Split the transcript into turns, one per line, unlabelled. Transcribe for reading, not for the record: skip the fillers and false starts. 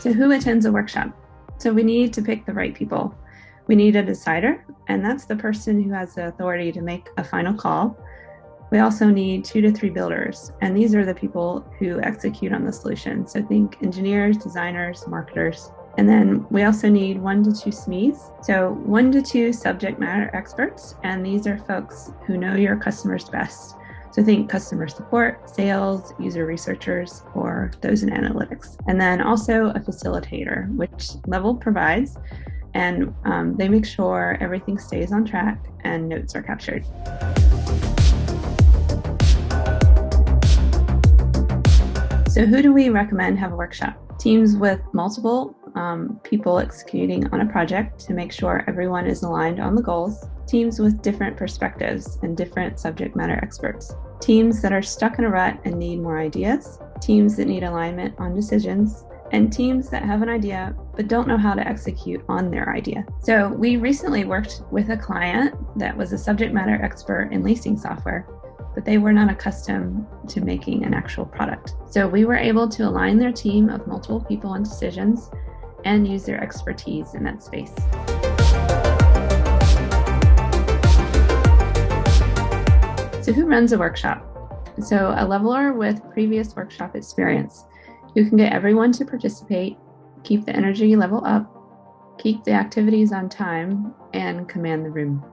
So who attends a workshop? So we need to pick the right people. We need a decider, and that's the person who has the authority to make a final call. We also need 2 to 3 builders, and these are the people who execute on the solution. So think engineers, designers, marketers. And then we also need 1 to 2 SMEs. So 1 to 2 subject matter experts, and these are folks who know your customers best. So think customer support, sales, user researchers, or those in analytics. And then also a facilitator, which Levvel provides, and they make sure everything stays on track and notes are captured. So who do we recommend have a workshop? Teams with multiple people executing on a project to make sure everyone is aligned on the goals. Teams with different perspectives and different subject matter experts. Teams that are stuck in a rut and need more ideas. Teams that need alignment on decisions. And teams that have an idea but don't know how to execute on their idea. So we recently worked with a client that was a subject matter expert in leasing software, but they were not accustomed to making an actual product. So we were able to align their team of multiple people on decisions and use their expertise in that space. So who runs a workshop? So a leveler with previous workshop experience who can get everyone to participate, keep the energy level up, keep the activities on time, and command the room.